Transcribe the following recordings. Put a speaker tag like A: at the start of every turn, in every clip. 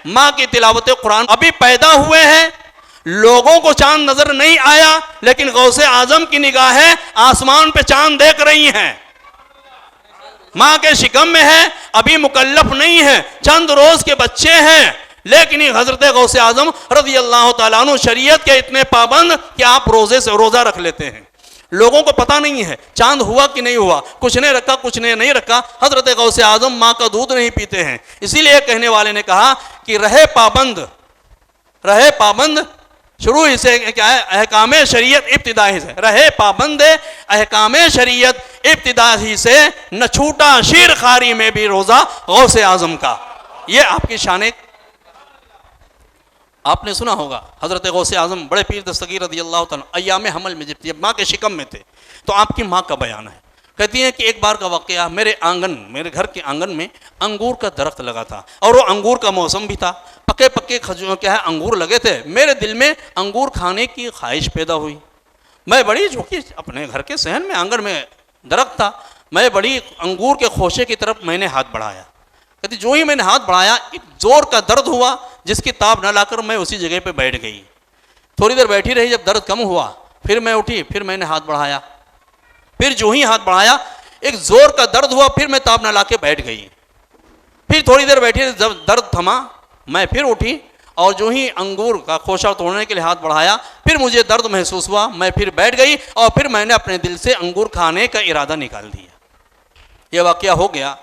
A: माँ की तिलावत कुरान। अभी पैदा हुए हैं, लोगों को चांद नजर नहीं आया, लेकिन गौसे आजम की निगाहें आसमान पे चांद देख रही हैं। माँ के शिकम में है, अभी मुकल्लफ नहीं है, चंद रोज के बच्चे हैं, लेकिन हजरत गौसे आजम रज़ी अल्लाह तआला अन्हु शरीयत के इतने पाबंद कि आप रोजे से रोजा रख लेते हैं। लोगों को पता नहीं है चांद हुआ कि नहीं हुआ, कुछ ने रखा कुछ ने नहीं रखा। हजरत गौसे आजम माँ का दूध नहीं पीते हैं, इसीलिए कहने वाले ने कहा कि रहे पाबंद शुरू ही से क्या है, अहकामे शरीयत इब्तिदाई से रहे पाबंद, अहकामे शरीयत इब्तिदाई से न छूटा शीर खारी में भी रोजा गौसे आजम का। ये आपकी शान। आपने सुना होगा हजरत गौसे आजम बड़े पीर दस्तगीर रज़ी अल्लाह तआला अय्याम हमल में जब माँ के शिकम में थे, तो आपकी माँ का बयान है। कहती हैं कि एक बार का वाक़या, मेरे घर के आंगन में अंगूर का दरख्त लगा था और वो अंगूर का मौसम भी था, पके पके खजूर क्या है अंगूर लगे थे। मेरे दिल में अंगूर खाने की ख्वाहिश पैदा हुई। मैं बड़ी, जो कि अपने घर के सहन में आंगन में दरख्त था, मैं बड़ी अंगूर के खोशे की तरफ मैंने हाथ बढ़ाया। कहती जो ही मैंने हाथ बढ़ाया एक जोर का दर्द हुआ, जिसकी ताब न लाकर मैं उसी जगह पे बैठ गई। थोड़ी देर बैठी रही, जब दर्द कम हुआ फिर मैं उठी, फिर मैंने हाथ बढ़ाया, फिर जो ही हाथ बढ़ाया एक जोर का दर्द हुआ, फिर मैं ताब न ला के बैठ गई। फिर थोड़ी देर बैठी, जब दर्द थमा मैं फिर उठी और जो ही अंगूर का खोशा तोड़ने के लिए हाथ बढ़ाया, फिर मुझे दर्द महसूस हुआ, मैं फिर बैठ गई और फिर मैंने अपने दिल से अंगूर खाने का इरादा निकाल दिया। यह वाक़या हो गया।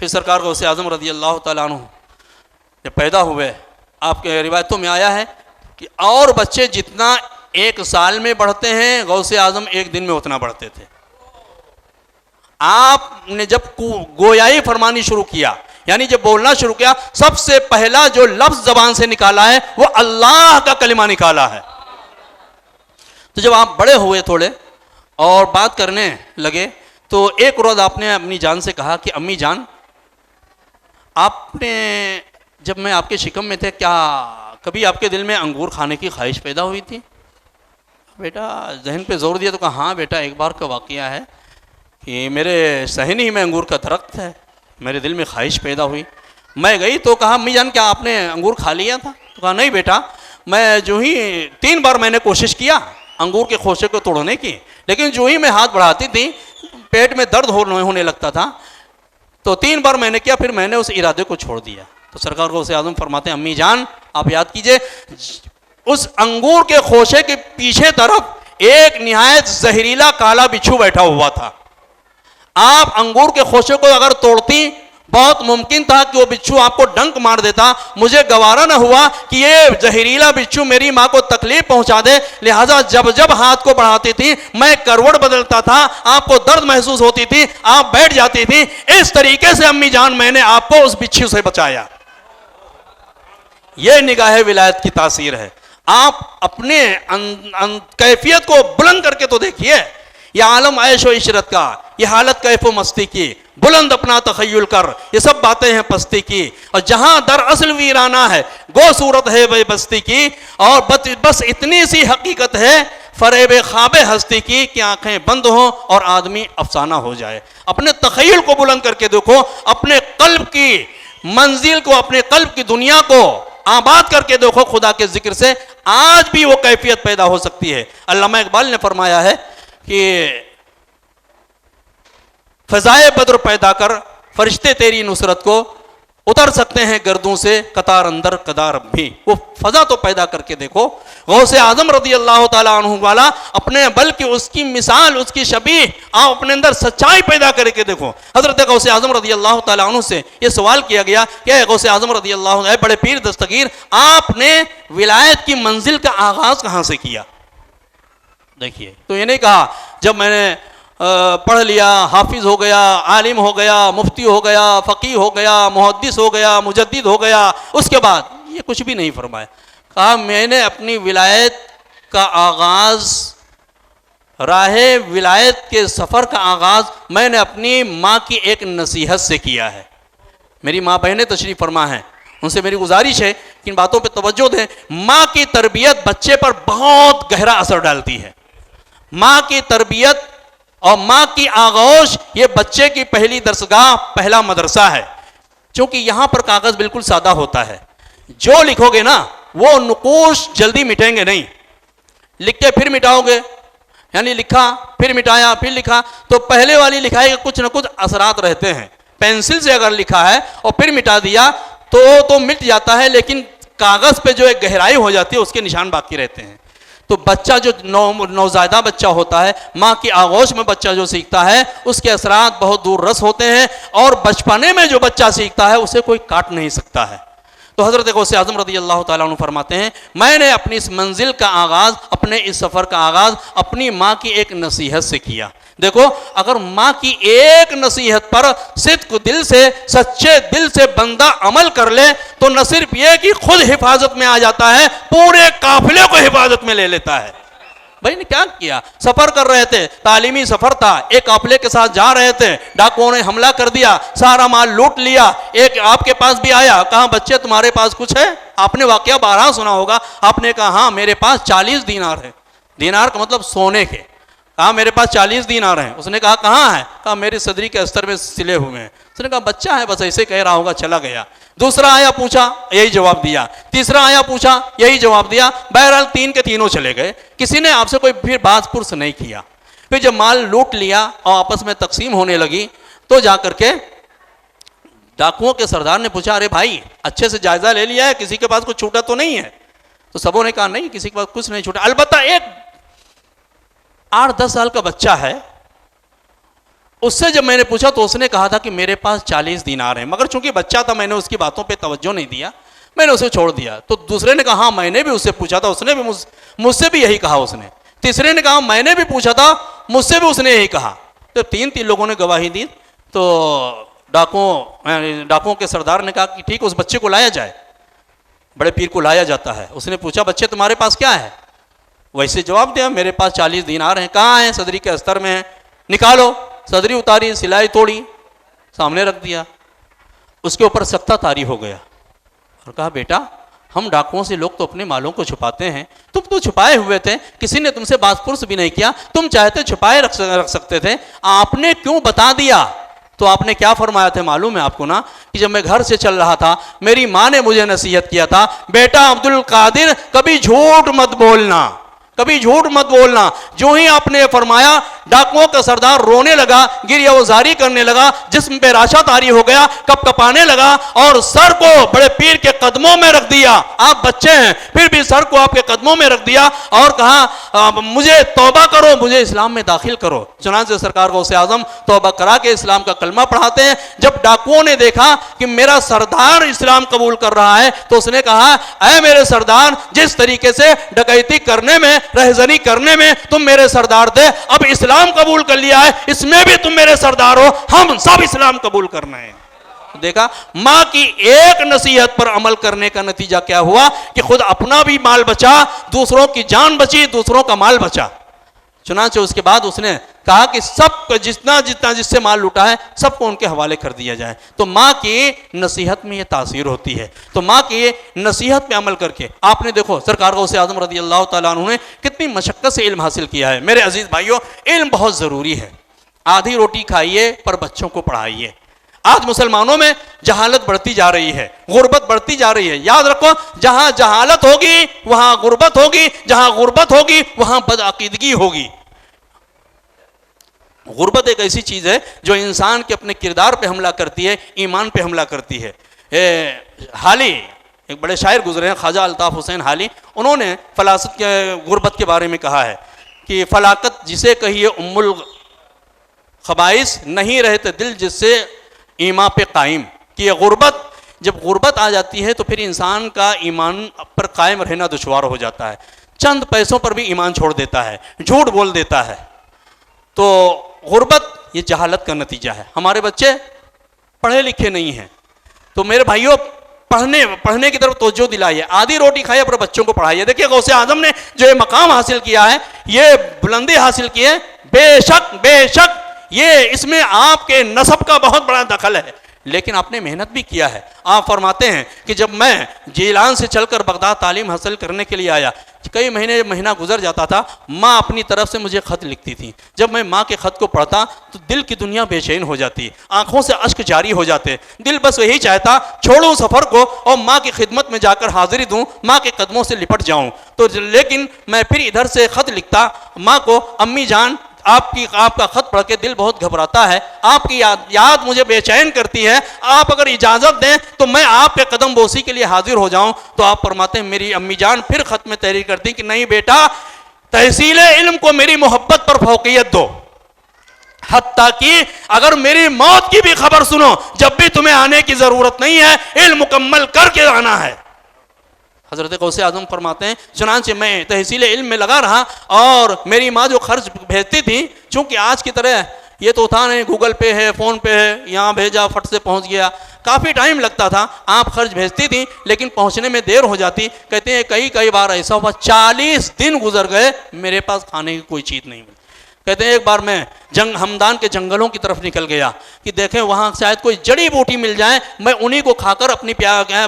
A: फिर सरकार गौसे आजम रज़ी अल्लाह तआला अन्हु जब पैदा हुए, आपके रिवायतों में आया है कि और बच्चे जितना एक साल में बढ़ते हैं, गौसे आजम एक दिन में उतना बढ़ते थे। आपने जब गोयाई फरमानी शुरू किया, यानी जब बोलना शुरू किया, सबसे पहला जो लफ्ज जबान से निकाला है वो अल्लाह का कलिमा निकाला है। तो जब आप बड़े हुए थोड़े और बात करने लगे, तो एक रोज आपने अपनी जान से कहा कि अम्मी जान, आपने जब मैं आपके शिकम में थे, क्या कभी आपके दिल में अंगूर खाने की ख्वाहिश पैदा हुई थी? बेटा जहन पे जोर दिया तो कहा हाँ बेटा, एक बार का वाक़या है कि मेरे सहन ही में अंगूर का दरख्त है, मेरे दिल में ख्वाहिश पैदा हुई। मैं गई तो कहा अम्मी जान क्या आपने अंगूर खा लिया था? तो कहा नहीं बेटा, मैं जो ही 3 बार मैंने कोशिश किया अंगूर के खोशे को तोड़ने की, लेकिन जो ही मैं हाथ बढ़ाती थी पेट में दर्द होने लगता था, तो 3 बार मैंने किया, फिर मैंने उस इरादे को छोड़ दिया। तो सरकार गौसे आजम फरमाते हैं अम्मी जान आप याद कीजिए, उस अंगूर के खोशे के पीछे तरफ एक निहायत जहरीला काला बिच्छू बैठा हुआ था। आप अंगूर के खोशे को अगर तोड़ती, बहुत मुमकिन था कि वो बिच्छू आपको डंक मार देता। मुझे गवारा न हुआ कि ये जहरीला बिच्छू मेरी माँ को तकलीफ पहुंचा दे, लिहाजा जब जब हाथ को बढ़ाती थी मैं करवट बदलता था, आपको दर्द महसूस होती थी, आप बैठ जाती थी। इस तरीके से अम्मी जान मैंने आपको उस बिच्छू से बचाया। यह निगाह विलायत की तासीर है। आप अपने कैफियत को बुलंद करके तो देखिए। यह आलम ऐशो इशरत का, यह हालत कैफो मस्ती की, बुलंद अपना तखय्युल कर, ये सब बातें हैं पस्ती की। और जहां दर असल वीराना है गो सूरत है वे बस्ती की, और बस इतनी सी हकीकत है फरेब ख्वाब हस्ती की कि आंखें बंद हों और आदमी अफसाना हो जाए। अपने तखय्युल को बुलंद करके देखो, अपने कल्ब की मंजिल को, अपने कल्ब की दुनिया को आबाद करके देखो खुदा के जिक्र से, आज भी वो कैफियत पैदा हो सकती है। अल्लामा इकबाल ने फरमाया है कि फजाए बद्र पैदा कर फरिश्ते तेरी नुसरत को उतर सकते हैं गर्दों से कतार अंदर कदार भी। वो फजा तो पैदा करके देखो। गौसे आजम रज़ी अल्लाह तआला अन्हु वाला अपने, बल्कि उसकी मिसाल, उसकी शबीह, आप अपने अंदर सच्चाई पैदा करके देखो। हजरत गौसे आजम रज़ी अल्लाह तआला अन्हु से ये सवाल किया गया कि गौसे आजम रज़ी अल्लाह, बड़े पीर दस्तगीर, आपने विलायत की मंजिल का आगाज कहाँ से किया? देखिए, तो ये नहीं कहा जब मैंने पढ़ लिया, हाफिज हो गया, आलिम हो गया, मुफ्ती हो गया, फ़कीह हो गया, मुहद्दिस हो गया, मुजद्दिद हो गया, उसके बाद ये कुछ भी नहीं फरमाया। कहा मैंने अपनी विलायत का आगाज़, राहे विलायत के सफ़र का आगाज़ मैंने अपनी माँ की एक नसीहत से किया है। मेरी माँ बहनें तशरीफ़ फरमा हैं, उनसे मेरी गुजारिश है कि इन बातों पर तवज्जो दें। माँ की तरबियत बच्चे पर बहुत गहरा असर डालती है। माँ की तरबियत और माँ की आगोश ये बच्चे की पहली दरसगाह, पहला मदरसा है। क्योंकि यहाँ पर कागज़ बिल्कुल सादा होता है, जो लिखोगे ना वो नुकूश जल्दी मिटेंगे नहीं, लिख के फिर मिटाओगे, यानी लिखा फिर मिटाया फिर लिखा, तो पहले वाली लिखाई के कुछ ना कुछ असरात रहते हैं। पेंसिल से अगर लिखा है और फिर मिटा दिया तो मिट जाता है, लेकिन कागज पे जो एक गहराई हो जाती है उसके निशान बाकी रहते हैं। तो बच्चा जो नौज़ायदा बच्चा होता है, माँ की आगोश में बच्चा जो सीखता है उसके असरात बहुत दूर रस होते हैं, और बचपने में जो बच्चा सीखता है उसे कोई काट नहीं सकता है। तो हज़रत गौसे आज़म रज़ी अल्लाह ताला अन्हु फरमाते हैं, मैंने अपनी इस मंजिल का आगाज़, अपने इस सफ़र का आगाज़ अपनी माँ की एक नसीहत से किया। देखो, अगर माँ की एक नसीहत पर सिद्क़ दिल से, सच्चे दिल से बंदा अमल कर ले तो न सिर्फ ये कि खुद हिफाजत में आ जाता है, पूरे काफिले को हिफाजत में ले लेता है। भाई ने क्या किया, सफर कर रहे थे, तालीमी सफर था, एक काफिले के साथ जा रहे थे, डाकुओं ने हमला कर दिया, सारा माल लूट लिया। एक आपके पास भी आया, कहा बच्चे तुम्हारे पास कुछ है? आपने वाकया 12 सुना होगा। आपने कहा हाँ मेरे पास 40 दीनार है। दीनार का मतलब सोने के। कहा मेरे पास 40 दीनार हैं। उसने कहा कहाँ है? कहा मेरी सदरी के अस्तर में सिले हुए हैं। उसने कहा बच्चा है, बस ऐसे कह रहा होगा, चला गया। दूसरा आया, पूछा, यही जवाब दिया। तीसरा आया, पूछा, यही जवाब दिया। बहरहाल 3 के तीनों चले गए। किसी ने आपसे कोई फिर बात पुरस नहीं किया। फिर जब माल लूट लिया और आपस में तकसीम होने लगी तो जाकर के डाकुओं के सरदार ने पूछा, अरे भाई अच्छे से जायजा ले लिया है, किसी के पास कुछ छूटा तो नहीं है? तो सबों ने कहा नहीं, किसी के पास कुछ नहीं छूटा, अलबत्ता एक 8-10 साल का बच्चा है, उससे जब मैंने पूछा तो उसने कहा था कि मेरे पास 40 दीनार हैं, मगर चूंकि बच्चा था मैंने उसकी बातों पे तवज्जो नहीं दिया, मैंने उसे छोड़ दिया। तो दूसरे ने कहा हाँ मैंने भी उससे पूछा था, उसने भी मुझसे भी यही कहा उसने। तीसरे ने कहा मैंने भी पूछा था, मुझसे भी उसने यही कहा। तो 3 लोगों ने गवाही दी। तो डाकुओं के सरदार ने कहा कि ठीक उस बच्चे को लाया जाए। बड़े पीर को लाया जाता है। उसने पूछा बच्चे तुम्हारे पास क्या है? वैसे जवाब दिया मेरे पास 40 दीनार हैं। कहाँ हैं? सदरी के अस्तर में है। निकालो। सदरी उतारी, सिलाई तोड़ी, सामने रख दिया। उसके ऊपर सख्ता तारी हो गया और कहा बेटा हम डाकुओं से लोग तो अपने मालों को छुपाते हैं, तुम तो छुपाए हुए थे, किसी ने तुमसे बात-पुरस भी नहीं किया, तुम चाहते छुपाए रख सकते थे, आपने क्यों बता दिया? तो आपने क्या फरमाया था मालूम है आपको ना, कि जब मैं घर से चल रहा था मेरी माँ ने मुझे नसीहत किया था, बेटा अब्दुल कादिर कभी झूठ मत बोलना, कभी झूठ मत बोलना। जो ही आपने फरमाया डाकुओं का सरदार रोने लगा, गिरियावजारी करने लगा, जिस्म पे राशा तारी हो गया, कपकपाने लगा और सर को बड़े पीर के कदमों में रख दिया। आप बच्चे हैं फिर भी सर को आपके कदमों में रख दिया और कहा मुझे तौबा करो, मुझे इस्लाम में दाखिल करो। चुनांचे सरकार गौसे आजम तौबा करा के इस्लाम का कलमा पढ़ाते हैं। जब डाकुओं ने देखा कि मेरा सरदार इस्लाम कबूल कर रहा है तो उसने कहा ऐ मेरे सरदार, जिस तरीके से डकैती करने में, रहजनी करने में तुम मेरे सरदार थे, अब इस्लाम कबूल कर लिया है, इसमें भी तुम मेरे सरदार हो, हम सब इस्लाम कबूल करना है। देखा मां की एक नसीहत पर अमल करने का नतीजा क्या हुआ कि खुद अपना भी माल बचा, दूसरों की जान बची, दूसरों का माल बचा। चुनांचे उसके बाद उसने कहा कि सब जितना जितना जिससे माल लूटा है सबको उनके हवाले कर दिया जाए। तो माँ की नसीहत में ये तासीर होती है। तो माँ की नसीहत पे अमल करके आपने देखो सरकार गौसे आज़म रज़ी अल्लाह ताला अन्हु ने कितनी मशक्क़त से इल्म हासिल किया है। मेरे अजीज़ भाइयों, इल्म बहुत ज़रूरी है। आधी रोटी खाइए पर बच्चों को पढ़ाइए। आज मुसलमानों में जहालत बढ़ती जा रही है, गुर्बत बढ़ती जा रही है। याद रखो जहां जहालत होगी वहां गुर्बत होगी, जहां गुर्बत होगी वहां बदअकीदगी होगी। गुर्बत एक ऐसी चीज है जो इंसान के अपने किरदार पे हमला करती है, ईमान पे हमला करती है। हाली एक बड़े शायर गुजरे हैं, ख्वाजा अल्ताफ हुसैन हाली, उन्होंने फलासत के गुर्बत के बारे में कहा है कि फलाकत जिसे कहिए उम्मुल खबाइस, नहीं रहते दिल जिससे ईमान पे कायम। कि ये गुर्बत, जब गुर्बत आ जाती है तो फिर इंसान का ईमान पर कायम रहना दुश्वार हो जाता है। चंद पैसों पर भी ईमान छोड़ देता है, झूठ बोल देता है। तो गुर्बत ये जहालत का नतीजा है। हमारे बच्चे पढ़े लिखे नहीं हैं, तो मेरे भाइयों पढ़ने की तरफ तवज्जो दिलाइए। आधी रोटी खाइए अपने बच्चों को पढ़ाइए। देखिए गौसे आजम ने जो ये मकाम हासिल किया है, ये बुलंदी हासिल की है, बेशक ये इसमें आपके नसब का बहुत बड़ा दखल है, लेकिन आपने मेहनत भी किया है। आप फरमाते हैं कि जब मैं जीलान से चलकर बगदाद तालीम हासिल करने के लिए आया, कई महीना गुजर जाता था, माँ अपनी तरफ से मुझे ख़त लिखती थी। जब मैं माँ के ख़त को पढ़ता तो दिल की दुनिया बेचैन हो जाती, आंखों से अश्क जारी हो जाते। दिल बस यही चाहता छोड़ूं सफ़र को और माँ की खिदमत में जाकर हाजिरी दूं, माँ के कदमों से लिपट जाऊं। तो लेकिन मैं फिर इधर से ख़त लिखता माँ को, अम्मी जान आपका खत पढ़ के दिल बहुत घबराता है, आपकी याद मुझे बेचैन करती है, आप अगर इजाज़त दें तो मैं आपके कदम बोसी के लिए हाजिर हो जाऊं। तो आप फरमाते हैं, मेरी अम्मी जान फिर खत में तहरीर करती कि नहीं बेटा, तहसील इल्म को मेरी मोहब्बत पर फौकियत दो, हत्ता कि अगर मेरी मौत की भी खबर सुनो, जब भी तुम्हें आने की जरूरत नहीं है, इल्म मुकम्मल करके आना है। हज़रत गौसे आज़म फरमाते हैं, चुनांचे मैं तहसील इल्म में लगा रहा और मेरी माँ जो खर्च भेजती थी, चूंकि आज की तरह ये तो था नहीं, गूगल पे है, फ़ोन पे है, यहाँ भेजा फट से पहुँच गया, काफ़ी टाइम लगता था। आप खर्च भेजती थी लेकिन पहुँचने में देर हो जाती। कहते हैं कई बार ऐसा हुआ 40 दिन गुजर गए, मेरे पास खाने की कोई चीज़ नहीं मिली। कहते हैं एक बार मैं हमदान के जंगलों की तरफ निकल गया कि देखें वहाँ शायद कोई जड़ी बूटी मिल जाए, मैं उन्हीं को खाकर अपनी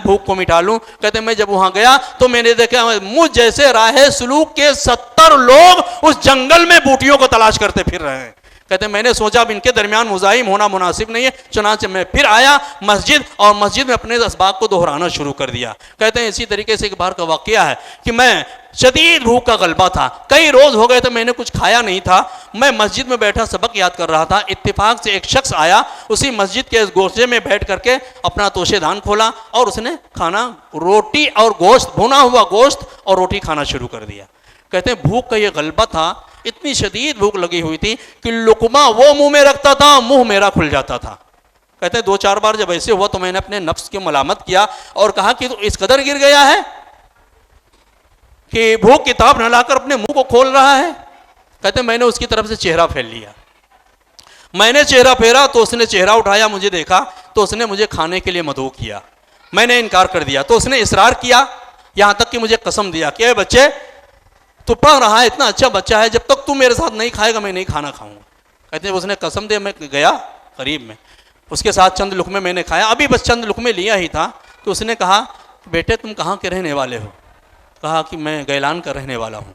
A: भूख को मिटा लूँ। कहते हैं मैं जब वहाँ गया तो मैंने देखा मुझ जैसे राहे सुलूक के 70 लोग उस जंगल में बूटियों को तलाश करते फिर रहे हैं। कहते हैं मैंने सोचा अब इनके दरमियान मुजाहिम होना मुनासिब नहीं है, चुनांचे मैं फिर आया मस्जिद और मस्जिद में अपने असबाब को दोहराना शुरू कर दिया। कहते हैं इसी तरीके से एक बार का वाक़या है कि मैं शदीद भूख का गलबा था, कई रोज़ हो गए तो मैंने कुछ खाया नहीं था। मैं मस्जिद में बैठा सबक याद कर रहा था, इत्तेफाक से एक शख्स आया, उसी मस्जिद के गोशे में बैठ करके अपना तोशेदान खोला और उसने खाना रोटी और गोश्त, भुना हुआ गोश्त और रोटी खाना शुरू कर दिया। कहते हैं भूख का ये गलबा था, इतनी शदीद भूख लगी हुई थी कि लुकमा वो मुंह में रखता था, मुंह मेरा खुल जाता था। कहते हैं 2-4 बार जब ऐसे हुआ तो मैंने अपने नफ्स की मलामत किया और कहा कि तो इस कदर गिर गया है कि भूख किताब न लाकर अपने मुंह को खोल रहा है। कहते हैं मैंने उसकी तरफ से चेहरा फेर लिया, मैंने चेहरा फेरा तो उसने चेहरा उठाया, मुझे देखा तो उसने मुझे खाने के लिए मदऊ किया। मैंने इनकार कर दिया तो उसने इसरार किया, यहां तक कि मुझे कसम दिया कि बच्चे तू पढ़ रहा है, इतना अच्छा बच्चा है, जब तक तू मेरे साथ नहीं खाएगा मैं नहीं खाना खाऊंगा। कहते हैं उसने कसम दे, मैं गया करीब में, उसके साथ चंद लुकमे मैंने खाया, अभी बस चंद लुकमे लिया ही था तो उसने कहा बेटे तुम कहाँ के रहने वाले हो? कहा कि मैं गैलान का रहने वाला हूँ।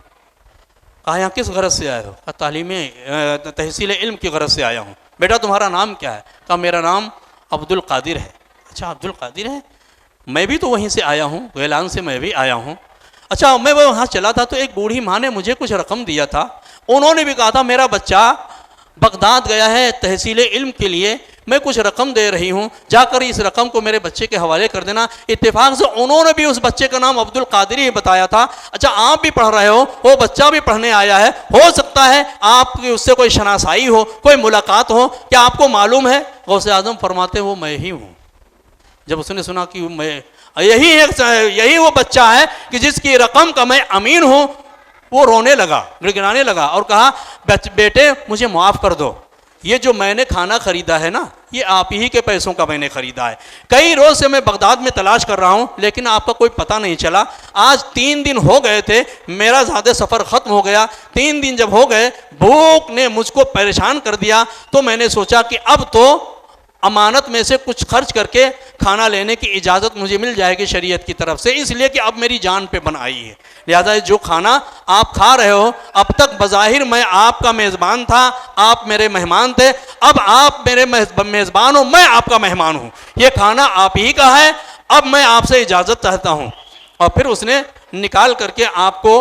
A: कहा यहाँ किस गरज से आए हो? कहा तहसील इल्म की गरज से आया हूँ। बेटा तुम्हारा नाम क्या है? कहा मेरा नाम अब्दुल कादिर है। अच्छा अब्दुल कादिर है, मैं भी तो वहीं से आया हूँ, गैलान से मैं भी आया हूँ। अच्छा मैं वहाँ चला था तो एक बूढ़ी माँ ने मुझे कुछ रकम दिया था, उन्होंने भी कहा था मेरा बच्चा बगदाद गया है तहसील इल्म के लिए, मैं कुछ रकम दे रही हूँ, जाकर इस रकम को मेरे बच्चे के हवाले कर देना। इत्तेफाक से उन्होंने भी उस बच्चे का नाम अब्दुल कादिर ही बताया था। अच्छा आप भी पढ़ रहे हो, वो बच्चा भी पढ़ने आया है, हो सकता है आपकी उससे कोई शनासाई हो, कोई मुलाकात हो, क्या आपको मालूम है? गौसे आज़म फरमाते वो मैं ही हूँ। जब उसने सुना कि मैं यही वो बच्चा है कि जिसकी रकम का मैं अमीन हूँ, वो रोने लगा, गिड़गिड़ाने लगा और कहा बेटे मुझे माफ़ कर दो, ये जो मैंने खाना खरीदा है ना, ये आप ही के पैसों का मैंने खरीदा है। कई रोज़ से मैं बगदाद में तलाश कर रहा हूँ लेकिन आपका कोई पता नहीं चला। आज 3 दिन हो गए थे, मेरा ज़्यादा सफ़र ख़त्म हो गया। 3 दिन जब हो गए, भूख ने मुझको परेशान कर दिया, तो मैंने सोचा कि अब तो अमानत में से कुछ खर्च करके खाना लेने की इजाज़त मुझे मिल जाएगी शरीयत की तरफ से, इसलिए कि अब मेरी जान पे बन आई है। लिहाजा जो खाना आप खा रहे हो, अब तक बज़ाहिर मैं आपका मेज़बान था, आप मेरे मेहमान थे, अब आप मेरे मेज़बान हो, मैं आपका मेहमान हूँ, ये खाना आप ही का है, अब मैं आपसे इजाज़त चाहता हूँ। और फिर उसने निकाल करके आपको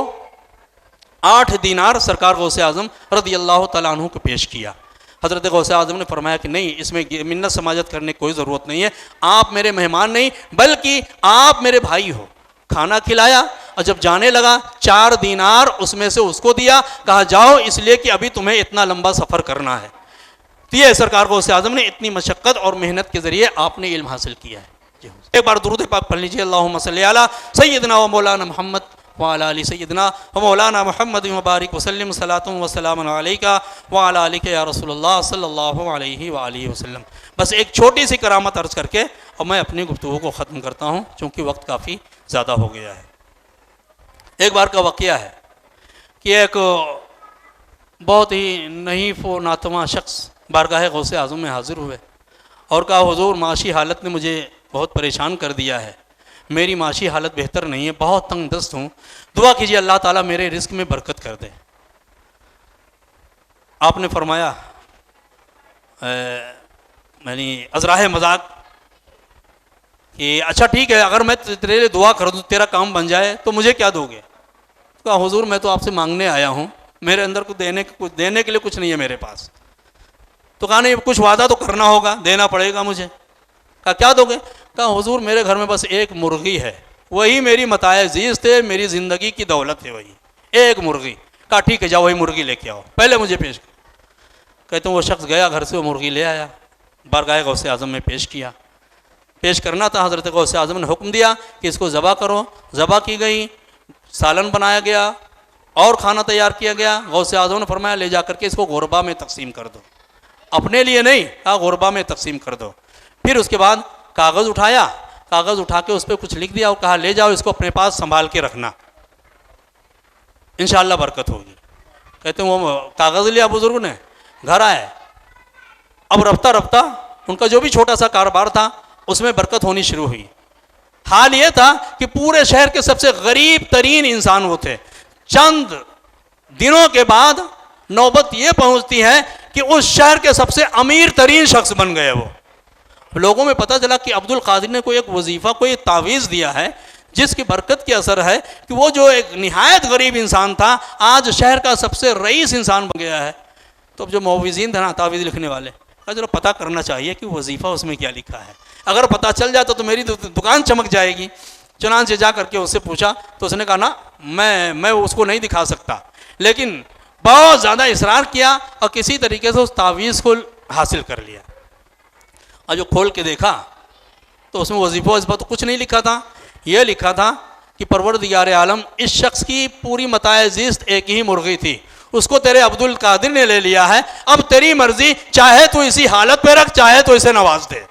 A: 8 दीनार सरकार गौसे आज़म रज़ियल्लाहु तआला अन्हु को पेश किया। हज़रत गौसे आज़म ने फरमाया कि नहीं, इसमें मिन्नत समाजत करने की कोई ज़रूरत नहीं है, आप मेरे मेहमान नहीं बल्कि आप मेरे भाई हो। खाना खिलाया और जब जाने लगा 4 दीनार उसमें से उसको दिया, कहा जाओ इसलिए कि अभी तुम्हें इतना लंबा सफ़र करना है। तो ये सरकार गौसे आज़म ने इतनी मशक्क़त और मेहनत के ज़रिए आपने इल्म हासिल किया है। एक बार दुरूद पाक पढ़ लीजिए, अल्लाहुम्मा सल्ली अला सय्यिदना व मौलाना मुहम्मद व अला आलि सय्यिदना व मौलाना मुहम्मद व बारिक वसल्लम सलातुन व सलामुन अलैका व अला आलिका या रसूलुल्लाह सल्लल्लाहु अलैहि व आलिहि वसल्लम। बस एक छोटी सी करामत अर्ज़ करके और मैं अपनी गुफ्तगू को ख़त्म करता हूँ चूँकि वक्त काफ़ी ज़्यादा हो गया है। एक बार का वाक़या है कि एक बहुत ही नहीफ़ व नातवा शख्स बारगाह गौसे आज़म में हाज़िर हुए और कहा हुज़ूर माशी हालत ने मुझे बहुत परेशान कर दिया है, मेरी माशी हालत बेहतर नहीं है, बहुत तंग दस्त हूँ, दुआ कीजिए अल्लाह ताला मेरे रिस्क में बरकत कर दे। आपने फरमाया यानी अजराह मजाक कि अच्छा ठीक है, अगर मैं तेरे लिए दुआ कर दूँ तेरा काम बन जाए तो मुझे क्या दोगे? तो कहा हुजूर मैं तो आपसे मांगने आया हूँ, मेरे अंदर कुछ देने के लिए कुछ नहीं है मेरे पास। तो कहा नहीं, कुछ वादा तो करना होगा, देना पड़ेगा मुझे। कहा क्या दोगे? कहा हुजूर मेरे घर में बस एक मुर्गी है, वही मेरी मताए जीज़ थे, मेरी ज़िंदगी की दौलत है वही एक मुर्गी। कहा ठीक है जाओ वही मुर्गी लेके आओ, पहले मुझे पेश कर। कहते हैं वो शख्स गया घर से, वो मुर्गी ले आया, बारगाह गौसे आज़म में पेश किया। पेश करना था, हज़रत गौसे आज़म ने हुक्म दिया कि इसको ज़बा करो। ज़बा की गई, सालन बनाया गया और खाना तैयार किया गया। गौसे आज़म ने फरमाया ले जा करके इसको गुरबा में तकसीम कर दो, अपने लिए नहीं, कहा गुरबा में तकसीम कर दो। फिर उसके बाद कागज़ उठाया, कागज़ उठा के उस पर कुछ लिख दिया और कहा ले जाओ इसको अपने पास संभाल के रखना, इंशाअल्लाह बरकत होगी। कहते हैं वो कागज़ लिया बुजुर्ग ने, घर आए। अब रफ्ता रफ्ता उनका जो भी छोटा सा कारोबार था उसमें बरकत होनी शुरू हुई। हाल ये था कि पूरे शहर के सबसे गरीब तरीन इंसान वो थे। चंद दिनों के बाद नौबत ये पहुंचती है कि उस शहर के सबसे अमीर तरीन शख्स बन गए वो। लोगों में पता चला कि अब्दुल कादिर ने कोई एक वजीफ़ा, कोई तावीज़ दिया है जिसकी बरकत की असर है कि वो जो एक निहायत गरीब इंसान था आज शहर का सबसे रईस इंसान बन गया है। तो अब जो मौविज़ीन थे ना, तावीज़ लिखने वाले, जरा पता करना चाहिए कि वजीफ़ा उसमें क्या लिखा है, अगर पता चल जाता तो मेरी दुकान चमक जाएगी। चुनांचे जा करके उससे पूछा तो उसने कहा ना मैं उसको नहीं दिखा सकता, लेकिन बहुत ज़्यादा इसरार किया और किसी तरीके से उस तावीज़ को हासिल कर लिया। और जो खोल के देखा तो उसमें वजीफ़ा तो कुछ नहीं लिखा था, यह लिखा था कि परवरदिगार आलम इस शख्स की पूरी मताए ज़िस्त एक ही मुर्गी थी, उसको तेरे अब्दुल कादिर ने ले लिया है, अब तेरी मर्जी, चाहे तो इसी हालत पे रख चाहे तो इसे नवाज दे।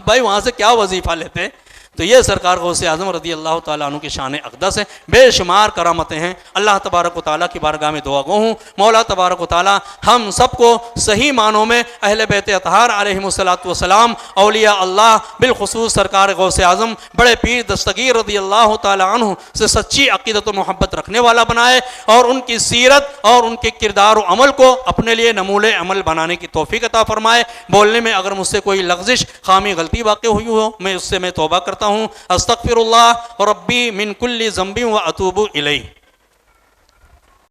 A: भाई वहां से क्या वजीफा लेते? तो ये सरकार गौसे आज़म रज़ी अल्लाह ताला अन्हु की शान अक़दस है, बेशुमार करामतें हैं। अल्लाह तबारक व तआला की बारगाह में दुआ गो हूँ, मौला तबारक व तआला हम सबको सही मानों में अहले बैत अतहार अलैहिमुस्सलातु वस्सलाम, औलिया अल्लाह, बिलखुसूस सरकार गौसे आज़म बड़े पीर दस्तगीर रज़ी अल्लाह ताला अन्हु से सच्ची अक़ीदत व मोहब्बत रखने वाला बनाए और उनकी सीरत और उनके किरदार व अमल को अपने लिए नमूने अमल बनाने की तौफीक अता फरमाए। बोलने में अगर मुझसे कोई लग़ज़िश, खामी, गलती वाक़ई हुई हो मैं उससे तौबा करता हूँ। अस्तग़फिरुल्लाह रब्बी मिन कुल्ली ज़ंबी व अतूबु इलैह।